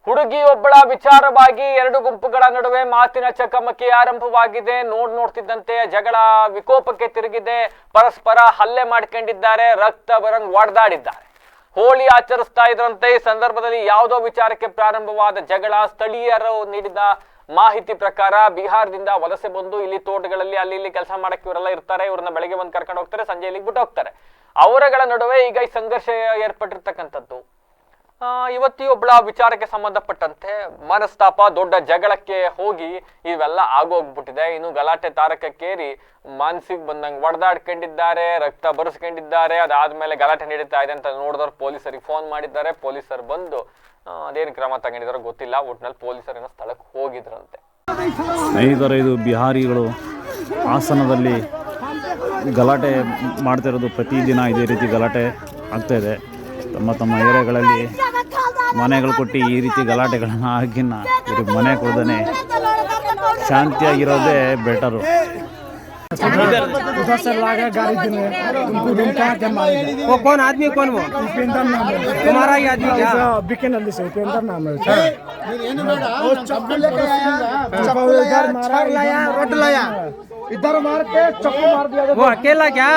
ಹುಡುಗಿಯೊಬ್ಬಳ ವಿಚಾರವಾಗಿ ಎರಡು ಗುಂಪುಗಳ ನಡುವೆ ಮಾತಿನ ಚಕಮಕಿ ಆರಂಭವಾಗಿದೆ. ನೋಡ್ತಿದ್ದಂತೆ ಜಗಳ ವಿಕೋಪಕ್ಕೆ ತಿರುಗಿದೆ. ಪರಸ್ಪರ ಹಲ್ಲೆ ಮಾಡ್ಕೊಂಡಿದ್ದಾರೆ, ರಕ್ತ ಬರಂಗ್ ಒಡೆದಾಡಿದ್ದಾರೆ. ಹೋಳಿ ಆಚರಿಸ್ತಾ ಇದ್ರಂತೆ. ಈ ಸಂದರ್ಭದಲ್ಲಿ ಯಾವುದೋ ವಿಚಾರಕ್ಕೆ ಪ್ರಾರಂಭವಾದ ಜಗಳ. ಸ್ಥಳೀಯರು ನೀಡಿದ ಮಾಹಿತಿ ಪ್ರಕಾರ ಬಿಹಾರದಿಂದ ವಲಸೆ ಬಂದು ಇಲ್ಲಿ ತೋಟಗಳಲ್ಲಿ ಅಲ್ಲಿ ಇಲ್ಲಿ ಕೆಲಸ ಮಾಡಕ್ಕೆ ಇವರೆಲ್ಲ ಇರ್ತಾರೆ. ಇವ್ರನ್ನ ಬೆಳಗ್ಗೆ ಬಂದು ಕರ್ಕೊಂಡು ಹೋಗ್ತಾರೆ, ಸಂಜೆ ಇಲ್ಲಿಗೆ ಬಿಟ್ಟು ಹೋಗ್ತಾರೆ. ಅವರಗಳ ನಡುವೆ ಈಗ ಈ ಸಂಘರ್ಷ ಏರ್ಪಟ್ಟಿರ್ತಕ್ಕಂಥದ್ದು. ಇವತ್ತಿಯೊಬ್ಬಳ ವಿಚಾರಕ್ಕೆ ಸಂಬಂಧಪಟ್ಟಂತೆ ಮನಸ್ತಾಪ ದೊಡ್ಡ ಜಗಳಕ್ಕೆ ಹೋಗಿ ಇವೆಲ್ಲ ಆಗೋಗ್ಬಿಟ್ಟಿದೆ. ಇನ್ನು ಗಲಾಟೆ ತಾರಕಕ್ಕೇರಿ ಮನ್ಸಿಗೆ ಬಂದಂಗೆ ಒಡೆದಾಡ್ಕೊಂಡಿದ್ದಾರೆ, ರಕ್ತ ಬರೆಸ್ಕೊಂಡಿದ್ದಾರೆ. ಅದಾದ್ಮೇಲೆ ಗಲಾಟೆ ನಡೀತಾ ಇದೆ ಅಂತ ನೋಡಿದವ್ರು ಪೊಲೀಸರಿಗೆ ಫೋನ್ ಮಾಡಿದ್ದಾರೆ. ಪೊಲೀಸರು ಬಂದು ಅದೇನು ಕ್ರಮ ತಗೊಂಡಿದಾರೋ ಗೊತ್ತಿಲ್ಲ. ಒಟ್ಟಿನಲ್ಲಿ ಪೊಲೀಸರೇನೋ ಸ್ಥಳಕ್ಕೆ ಹೋಗಿದ್ರಂತೆ. ಸ್ನೇಹಿತರೆ, ಇದು ಬಿಹಾರಿಗಳು ಹಾಸನದಲ್ಲಿ ಗಲಾಟೆ ಮಾಡ್ತಿರೋದು. ಪ್ರತಿದಿನ ಇದೇ ರೀತಿ ಗಲಾಟೆ ಆಗ್ತಾಯಿದೆ. ತಮ್ಮ ಏರಿಯಾಗಳಲ್ಲಿ ಮನೆಗಳು ಕೊಟ್ಟು ಈ ರೀತಿ ಗಲಾಟೆಗಳನ್ನು ಆಗಿನ ಇವ್ರಿಗೆ ಮನೆ ಕೊಡದೇ ಶಾಂತಿಯಾಗಿರೋದೇ ಬೆಟರು. उधर से लागा गाड़ी देने उनको रुका के मारे। वो कौन आदमी कौन? वो उपेंद्र नाम है तुम्हारा ही आदमी क्या? बिकेनल्ली से उपेंद्र नाम है। वो चप्पू लेके आया, चप्पू इधर मारा, लाया रोड लाया, इधर मार के चप्पू मार दिया। वो अकेला क्या?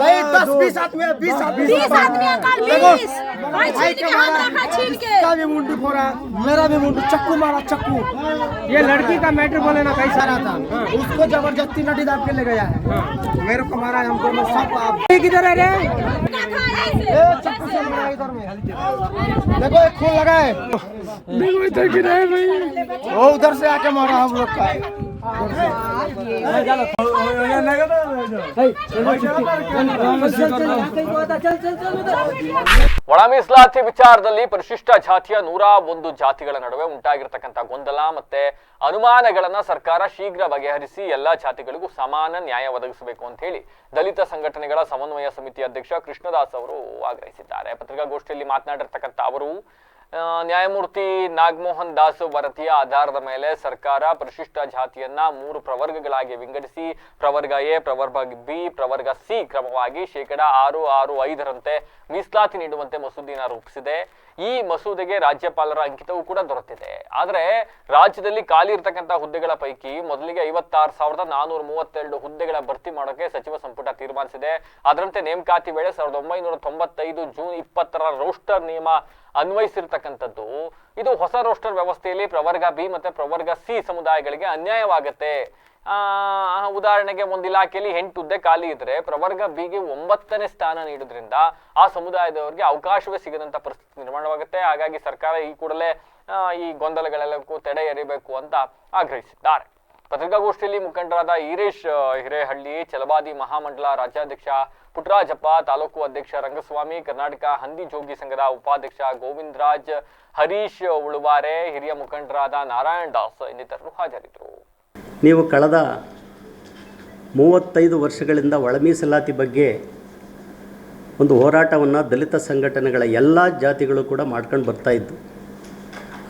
नहीं 10-20 आदमी, 20 आदमी अंकल 20 भाई के मारा, इसका भी मुंडी फोड़ा, मेरा भी मुंडी, चप्पू मारा चप्पू। ये लड़की का मैटर बोले ना कैसा रहा था, उसको जबरदस्ती नटी दाब के ले गया है। मेरे को मारा, हमको सब आप किधर है रे? ये चप्पू से मारा इधर में। देखो एक खून लगा है, देखो इधर गिरा है भाई। वो उधर से आके मारा हम लोग का। ಒಳ ಮೀಸಲಾತಿ ವಿಚಾರದಲ್ಲಿ ಪರಿಶಿಷ್ಟ ಜಾತಿಯ 101 ಜಾತಿಗಳ ನಡುವೆ ಉಂಟಾಗಿರ್ತಕ್ಕಂಥ ಗೊಂದಲ ಮತ್ತೆ ಅನುಮಾನಗಳನ್ನ ಸರ್ಕಾರ ಶೀಘ್ರ ಬಗೆಹರಿಸಿ ಎಲ್ಲಾ ಜಾತಿಗಳಿಗೂ ಸಮಾನ ನ್ಯಾಯ ಒದಗಿಸಬೇಕು ಅಂತ ಹೇಳಿ ದಲಿತ ಸಂಘಟನೆಗಳ ಸಮನ್ವಯ ಸಮಿತಿ ಅಧ್ಯಕ್ಷ ಕೃಷ್ಣದಾಸ್ ಅವರು ಆಗ್ರಹಿಸಿದ್ದಾರೆ. ಪತ್ರಿಕಾಗೋಷ್ಠಿಯಲ್ಲಿ ಮಾತನಾಡಿರ್ತಕ್ಕಂಥ ಅವರು ನ್ಯಾಯಮೂರ್ತಿ ನಾಗಮೋಹನ್ ದಾಸ್ ವರದಿಯ ಆಧಾರದ ಮೇಲೆ ಸರ್ಕಾರ ಪರಿಶಿಷ್ಟ ಜಾತಿಯನ್ನ 3 ಪ್ರವರ್ಗಗಳಾಗಿ ವಿಂಗಡಿಸಿ ಪ್ರವರ್ಗ ಎ, ಪ್ರವರ್ಗ ಬಿ, ಪ್ರವರ್ಗ ಸಿ ಕ್ರಮವಾಗಿ 6.65ರಂತೆ ಮೀಸಲಾತಿ ನೀಡುವಂತೆ ಮಸೂದೆಯನ್ನು ರೂಪಿಸಿದೆ. ಈ ಮಸೂದೆಗೆ ರಾಜ್ಯಪಾಲರ ಅಂಕಿತವೂ ಕೂಡ ದೊರೆತಿದೆ. ಆದರೆ ರಾಜ್ಯದಲ್ಲಿ ಖಾಲಿ ಇರತಕ್ಕಂಥ ಹುದ್ದೆಗಳ ಪೈಕಿ ಮೊದಲಿಗೆ 56,432 ಹುದ್ದೆಗಳ ಭರ್ತಿ ಮಾಡೋಕೆ ಸಚಿವ ಸಂಪುಟ ತೀರ್ಮಾನಿಸಿದೆ. ಅದರಂತೆ ನೇಮಕಾತಿ ವೇಳೆ 1995 ಜೂನ್ 20ರ ರೋಸ್ಟರ್ ನಿಯಮ ಅನ್ವಯಿಸಿರ್ತಕ್ಕಂಥದ್ದು. ಇದು ಹೊಸ ರೋಸ್ಟರ್ ವ್ಯವಸ್ಥೆಯಲ್ಲಿ ಪ್ರವರ್ಗ ಬಿ ಮತ್ತೆ ಪ್ರವರ್ಗ ಸಿ ಸಮುದಾಯಗಳಿಗೆ ಅನ್ಯಾಯವಾಗುತ್ತೆ. ಉದಾಹರಣೆಗೆ ಒಂದು ಇಲಾಖೆಯಲ್ಲಿ 8 ಹುದ್ದೆ ಖಾಲಿ ಇದ್ರೆ ಪ್ರವರ್ಗ ಬಿಗೆ 9ನೇ ಸ್ಥಾನ ನೀಡೋದ್ರಿಂದ ಆ ಸಮುದಾಯದವರಿಗೆ ಅವಕಾಶವೇ ಸಿಗದಂತ ಪರಿಸ್ಥಿತಿ ನಿರ್ಮಾಣವಾಗುತ್ತೆ. ಹಾಗಾಗಿ ಸರ್ಕಾರ ಈ ಕೂಡಲೇ ಈ ಗೊಂದಲಗಳೆಲ್ಲಕ್ಕೂ ತಡೆ ಎರಿಬೇಕು ಅಂತ ಆಗ್ರಹಿಸಿದ್ದಾರೆ. ಪತ್ರಿಕಾಗೋಷ್ಠಿಯಲ್ಲಿ ಮುಖಂಡರಾದ ಈರೇಶ್ ಹಿರೇಹಳ್ಳಿ, ಛಲವಾದಿ ಮಹಾಮಂಡಲ ರಾಜ್ಯಾಧ್ಯಕ್ಷ ಪುಟ್ಟರಾಜಪ್ಪ, ತಾಲೂಕು ಅಧ್ಯಕ್ಷ ರಂಗಸ್ವಾಮಿ, ಕರ್ನಾಟಕ ಹಂದಿ ಜೋಗಿ ಸಂಘದ ಉಪಾಧ್ಯಕ್ಷ ಗೋವಿಂದರಾಜ್, ಹರೀಶ್ ಉಳುವಾರೆ, ಹಿರಿಯ ಮುಖಂಡರಾದ ನಾರಾಯಣ್ ದಾಸ್ ಇನ್ನಿತರರು ಹಾಜರಿದ್ದರು. ನೀವು ಕಳೆದ 35 ವರ್ಷಗಳಿಂದ ಒಳ ಮೀಸಲಾತಿ ಬಗ್ಗೆ ಒಂದು ಹೋರಾಟವನ್ನು ದಲಿತ ಸಂಘಟನೆಗಳ ಎಲ್ಲ ಜಾತಿಗಳು ಕೂಡ ಮಾಡ್ಕೊಂಡು ಬರ್ತಾಯಿದ್ದು.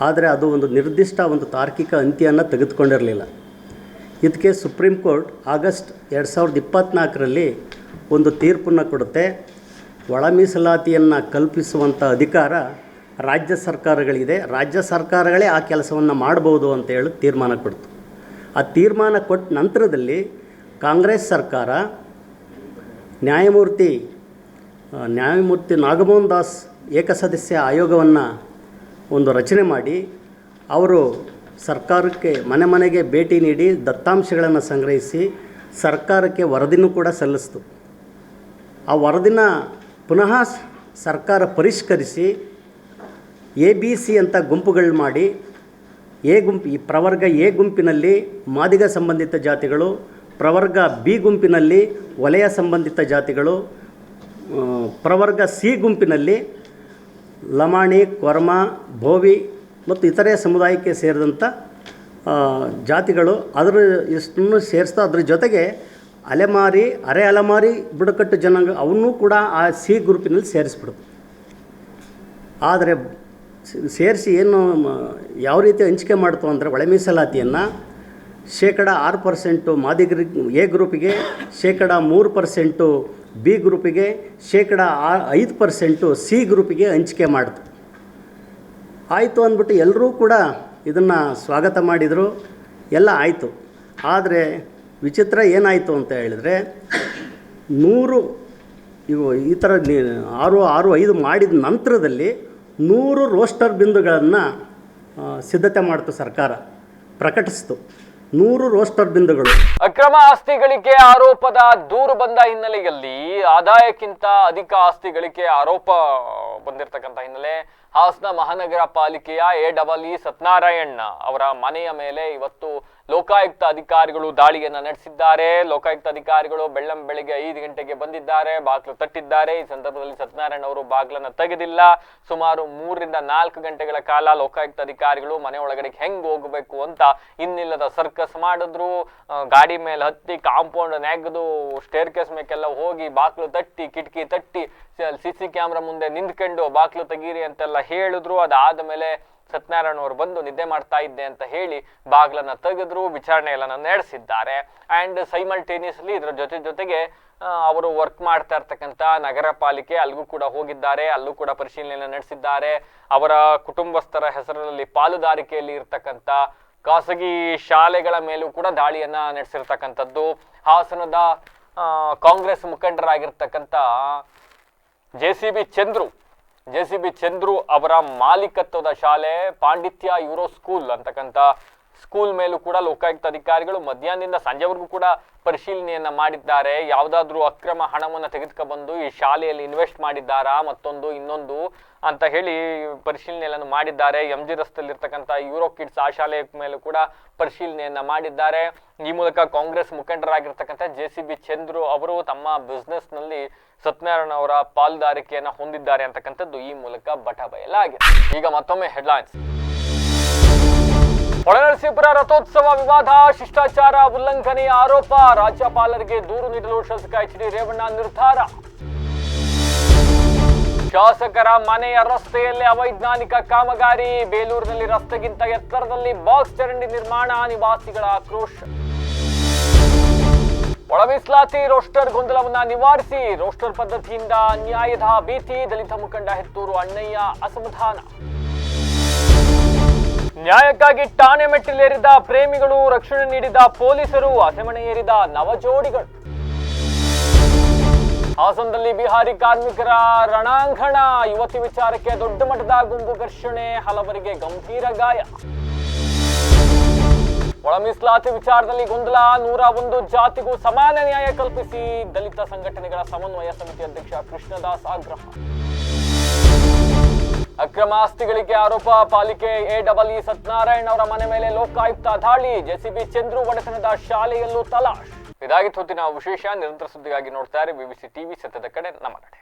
ಆದರೆ ಅದು ಒಂದು ನಿರ್ದಿಷ್ಟ ಒಂದು ತಾರ್ಕಿಕ ಅಂತ್ಯವನ್ನು ತೆಗೆದುಕೊಂಡಿರಲಿಲ್ಲ. ಇದಕ್ಕೆ ಸುಪ್ರೀಂ ಕೋರ್ಟ್ ಆಗಸ್ಟ್ 2024ರಲ್ಲಿ ಒಂದು ತೀರ್ಪನ್ನು ಕೊಡುತ್ತೆ. ಒಳ ಮೀಸಲಾತಿಯನ್ನು ಕಲ್ಪಿಸುವಂಥ ಅಧಿಕಾರ ರಾಜ್ಯ ಸರ್ಕಾರಗಳಿದೆ, ರಾಜ್ಯ ಸರ್ಕಾರಗಳೇ ಆ ಕೆಲಸವನ್ನು ಮಾಡ್ಬೋದು ಅಂತ ಹೇಳಿ ತೀರ್ಮಾನ ಕೊಡ್ತು. ಆ ತೀರ್ಮಾನ ಕೊಟ್ಟ ನಂತರದಲ್ಲಿ ಕಾಂಗ್ರೆಸ್ ಸರ್ಕಾರ ನ್ಯಾಯಮೂರ್ತಿ ನಾಗಮೋಹನ್ ದಾಸ್ ಏಕಸದಸ್ಯ ಆಯೋಗವನ್ನು ಒಂದು ರಚನೆ ಮಾಡಿ ಅವರು ಸರ್ಕಾರಕ್ಕೆ ಮನೆ ಮನೆಗೆ ಭೇಟಿ ನೀಡಿ ದತ್ತಾಂಶಗಳನ್ನು ಸಂಗ್ರಹಿಸಿ ಸರ್ಕಾರಕ್ಕೆ ವರದಿನೂ ಕೂಡ ಸಲ್ಲಿಸ್ತು. ಆ ವರದಿನ ಪುನಃ ಸರ್ಕಾರ ಪರಿಷ್ಕರಿಸಿ ABC ಅಂತ ಗುಂಪುಗಳು ಮಾಡಿ ಈ ಪ್ರವರ್ಗ ಎ ಗುಂಪಿನಲ್ಲಿ ಮಾದಿಗ ಸಂಬಂಧಿತ ಜಾತಿಗಳು, ಪ್ರವರ್ಗ ಬಿ ಗುಂಪಿನಲ್ಲಿ ವಲಯ ಸಂಬಂಧಿತ ಜಾತಿಗಳು, ಪ್ರವರ್ಗ ಸಿ ಗುಂಪಿನಲ್ಲಿ ಲಮಾಣಿ, ಕೊರ್ಮ, ಭೋವಿ ಮತ್ತು ಇತರೆ ಸಮುದಾಯಕ್ಕೆ ಸೇರಿದಂಥ ಜಾತಿಗಳು ಅದರ ಇಷ್ಟನ್ನು ಸೇರಿಸ್ತಾ ಅದ್ರ ಜೊತೆಗೆ ಅಲೆಮಾರಿ, ಅರೆ ಅಲೆಮಾರಿ ಬುಡಕಟ್ಟು ಜನಾಂಗ ಅವನ್ನೂ ಕೂಡ ಆ ಸಿ ಗ್ರೂಪಿನಲ್ಲಿ ಸೇರಿಸ್ಬಿಡ್ತು. ಆದರೆ ಸೇರಿಸಿ ಏನು ಯಾವ ರೀತಿ ಹಂಚಿಕೆ ಮಾಡ್ತು ಅಂದರೆ ಒಳ ಮೀಸಲಾತಿಯನ್ನು 6% ಮಾದಿಗರಿಗೆ ಎ ಗ್ರೂಪಿಗೆ, 3% ಬಿ ಗ್ರೂಪಿಗೆ, 5% ಸಿ ಗ್ರೂಪಿಗೆ ಹಂಚಿಕೆ ಮಾಡ್ತು. ಆಯಿತು ಅಂದ್ಬಿಟ್ಟು ಎಲ್ಲರೂ ಕೂಡ ಇದನ್ನು ಸ್ವಾಗತ ಮಾಡಿದರು, ಎಲ್ಲ ಆಯಿತು. ಆದರೆ ವಿಚಿತ್ರ ಏನಾಯಿತು ಅಂತ ಹೇಳಿದರೆ 100 ಇವು ಈ ಥರ 6-5 ಮಾಡಿದ ನಂತರದಲ್ಲಿ 100 ರೋಸ್ಟರ್ ಬಿಂದುಗಳನ್ನು ಸಿದ್ಧತೆ ಮಾಡ್ತು, ಸರ್ಕಾರ ಪ್ರಕಟಿಸಿತು. 100 ರೋಸ್ಟರ್ ಬಿಂದುಗಳು. ಅಕ್ರಮ ಆಸ್ತಿ ಗಳಿಕೆ ಆರೋಪದ ದೂರು ಬಂದ ಹಿನ್ನೆಲೆಯಲ್ಲಿ ಆದಾಯಕ್ಕಿಂತ ಅಧಿಕ ಆಸ್ತಿ ಗಳಿಕೆ ಆರೋಪ ಬಂದಿರತಕ್ಕಂಥ ಹಿನ್ನೆಲೆ ಹಾಸನ ಮಹಾನಗರ ಪಾಲಿಕೆಯ AEE ಸತ್ಯನಾರಾಯಣ್ ಅವರ ಮನೆಯ ಮೇಲೆ ಇವತ್ತು ಲೋಕಾಯುಕ್ತ ಅಧಿಕಾರಿಗಳು ದಾಳಿಯನ್ನ ನಡೆಸಿದ್ದಾರೆ. ಲೋಕಾಯುಕ್ತ ಅಧಿಕಾರಿಗಳು ಬೆಳ್ಳಂಬೆಳಿಗ್ಗೆ 5 ಗಂಟೆಗೆ ಬಂದಿದ್ದಾರೆ, ಬಾಗಿಲು ತಟ್ಟಿದ್ದಾರೆ. ಈ ಸಂದರ್ಭದಲ್ಲಿ ಸತ್ಯನಾರಾಯಣ್ ಅವರು ಬಾಗಿಲನ್ನು ತೆಗೆದಿಲ್ಲ. ಸುಮಾರು 3 ರಿಂದ 4 ಗಂಟೆಗಳ ಕಾಲ ಲೋಕಾಯುಕ್ತ ಅಧಿಕಾರಿಗಳು ಮನೆ ಒಳಗಡೆ ಹೆಂಗ್ ಹೋಗಬೇಕು ಅಂತ ಇನ್ನಿಲ್ಲದ ಸರ್ಕಸ್ ಮಾಡಿದ್ರು. ಗಾಡಿ ಮೇಲೆ ಹತ್ತಿ ಕಾಂಪೌಂಡ್ ನೆಗೆದು ಸ್ಟೇರ್ ಕೇಸ್ ಮೇಲೆಲ್ಲ ಹೋಗಿ ಬಾಗಿಲು ತಟ್ಟಿ, ಕಿಟಕಿ ತಟ್ಟಿ, CC ಕ್ಯಾಮ್ರಾ ಮುಂದೆ ನಿಂತ್ಕೊಂಡು ಬಾಗಿಲು ತೆಗೀರಿ ಅಂತೆಲ್ಲ ಹೇಳಿದ್ರು. ಅದಾದ ಮೇಲೆ ಸತ್ಯನಾರಾಯಣ್ ಅವರು ಬಂದು ನಿದ್ದೆ ಮಾಡ್ತಾ ಇದ್ದೆ ಅಂತ ಹೇಳಿ ಬಾಗಿಲನ್ನ ತೆಗೆದ್ರು, ವಿಚಾರಣೆ ಎಲ್ಲ ನಡೆಸಿದ್ದಾರೆ. ಅಂಡ್ ಸೈಮಲ್ಟೇನಿಯಸ್ಲಿ ಇದರ ಜೊತೆಗೆ ಅವರು ವರ್ಕ್ ಮಾಡ್ತಾ ಇರ್ತಕ್ಕಂಥ ನಗರ ಪಾಲಿಕೆ ಅಲ್ಲಿಗೂ ಕೂಡ ಹೋಗಿದ್ದಾರೆ, ಅಲ್ಲೂ ಕೂಡ ಪರಿಶೀಲನೆ ನಡೆಸಿದ್ದಾರೆ. ಅವರ ಕುಟುಂಬಸ್ಥರ ಹೆಸರಲ್ಲಿ ಪಾಲುದಾರಿಕೆಯಲ್ಲಿ ಇರ್ತಕ್ಕಂಥ ಖಾಸಗಿ ಶಾಲೆಗಳ ಮೇಲೂ ಕೂಡ ದಾಳಿಯನ್ನ ನಡೆಸಿರ್ತಕ್ಕಂಥದ್ದು. ಹಾಸನದ ಕಾಂಗ್ರೆಸ್ ಮುಖಂಡರಾಗಿರ್ತಕ್ಕಂಥ JCB ಚಂದ್ರು ಅವರ ಮಾಲೀಕತ್ವದ ಶಾಲೆ ಪಾಂಡಿತ್ಯ ಯೂರೋ ಸ್ಕೂಲ್ ಅಂತಕ್ಕಂಥ ಸ್ಕೂಲ್ ಮೇಲೂ ಕೂಡ ಲೋಕಾಯುಕ್ತ ಅಧಿಕಾರಿಗಳು ಮಧ್ಯಾಹ್ನದಿಂದ ಸಂಜೆವರೆಗೂ ಕೂಡ ಪರಿಶೀಲನೆಯನ್ನ ಮಾಡಿದ್ದಾರೆ. ಯಾವುದಾದ್ರೂ ಅಕ್ರಮ ಹಣವನ್ನು ತೆಗೆದುಕೊಂಡು ಈ ಶಾಲೆಯಲ್ಲಿ ಇನ್ವೆಸ್ಟ್ ಮಾಡಿದ್ದಾರಾ, ಇನ್ನೊಂದು ಅಂತ ಹೇಳಿ ಪರಿಶೀಲನೆಯನ್ನು ಮಾಡಿದ್ದಾರೆ. MG ರಸ್ತೆಯಲ್ಲಿರ್ತಕ್ಕಂಥ ಯೂರೋ ಕಿಡ್ಸ್ ಆ ಶಾಲೆಯ ಮೇಲೂ ಕೂಡ ಪರಿಶೀಲನೆಯನ್ನ ಮಾಡಿದ್ದಾರೆ. ಈ ಮೂಲಕ ಕಾಂಗ್ರೆಸ್ ಮುಖಂಡರಾಗಿರ್ತಕ್ಕಂಥ JCB ಚಂದ್ರು ಅವರು ತಮ್ಮ ಬಿಸ್ನೆಸ್ ನಲ್ಲಿ ಸತ್ಯನಾರಾಯಣ್ ಅವರ ಪಾಲುದಾರಿಕೆಯನ್ನ ಹೊಂದಿದ್ದಾರೆ ಅಂತಕ್ಕಂಥದ್ದು ಈ ಮೂಲಕ ಬಟಬಯಲಾಗಿದೆ. ಈಗ ಮತ್ತೊಮ್ಮೆ ಹೆಡ್ಲೈನ್ಸ್. ಹೊಳೆನರಸೀಪುರ ರಥೋತ್ಸವ ವಿವಾದ, ಶಿಷ್ಟಾಚಾರ ಉಲ್ಲಂಘನೆಯ ಆರೋಪ, ರಾಜ್ಯಪಾಲರಿಗೆ ದೂರು ನೀಡಲು ಶಾಸಕ HD ರೇವಣ್ಣ ನಿರ್ಧಾರ. ಶಾಸಕರ ಮನೆಯ ರಸ್ತೆಯಲ್ಲಿ ಅವೈಜ್ಞಾನಿಕ ಕಾಮಗಾರಿ, ಬೇಲೂರಿನಲ್ಲಿ ರಸ್ತೆಗಿಂತ ಎತ್ತರದಲ್ಲಿ ಬಾಕ್ಸ್ ಚರಂಡಿ ನಿರ್ಮಾಣ, ನಿವಾಸಿಗಳ ಆಕ್ರೋಶ. ಒಳ ಮೀಸಲಾತಿ ರೋಸ್ಟರ್ ಗೊಂದಲವನ್ನ ನಿವಾರಿಸಿ, ರೋಸ್ಟರ್ ಪದ್ಧತಿಯಿಂದ ಅನ್ಯಾಯದ ಭೀತಿ, ದಲಿತ ಮುಖಂಡ ಹೆತ್ತೂರು ಅಣ್ಣಯ್ಯ ಅಸಮಾಧಾನ. ನ್ಯಾಯಕ್ಕಾಗಿ ಠಾಣೆ ಮೆಟ್ಟಿಲೇರಿದ ಪ್ರೇಮಿಗಳು, ರಕ್ಷಣೆ ನೀಡಿದ ಪೊಲೀಸರು, ಹಸೆಮಣೆ ಏರಿದ ನವಜೋಡಿಗಳು. ಹಾಸನದಲ್ಲಿ ಬಿಹಾರಿ ಕಾರ್ಮಿಕರ ರಣಾಂಗಣ, ಯುವತಿ ವಿಚಾರಕ್ಕೆ ದೊಡ್ಡ ಮಟ್ಟದ ಗುಂಪು ಘರ್ಷಣೆ, ಹಲವರಿಗೆ ಗಂಭೀರ ಗಾಯ. ಒಳ ಮೀಸಲಾತಿ ವಿಚಾರದಲ್ಲಿ ಗೊಂದಲ, 101 ಜಾತಿಗೂ ಸಮಾನ ನ್ಯಾಯ ಕಲ್ಪಿಸಿ, ದಲಿತ ಸಂಘಟನೆಗಳ ಸಮನ್ವಯ ಸಮಿತಿ ಅಧ್ಯಕ್ಷ ಕೃಷ್ಣದಾಸ್ ಆಗ್ರಹ. ಅಕ್ರಮ ಆಸ್ತಿಗಳಿಗೆ ಆರೋಪ, ಪಾಲಿಕೆ AEE ಸತ್ಯನಾರಾಯಣ್ ಅವರ ಮನೆ ಮೇಲೆ ಲೋಕಾಯುಕ್ತ ದಾಳಿ, JCB ಚಂದ್ರು ಒಡೆತನದ ಶಾಲೆಯಲ್ಲೂ ತಲಾಶ್. ಇದಾಗಿತ್ತು ಹೊತ್ತಿನ ವಿಶೇಷ. ನಿರಂತರ ಸುದ್ದಿಗಾಗಿ ನೋಡ್ತಾ ಇರಿ BBC TV, ಸತ್ಯದ ಕಡೆ ನಮ್ಮ ನಡೆ.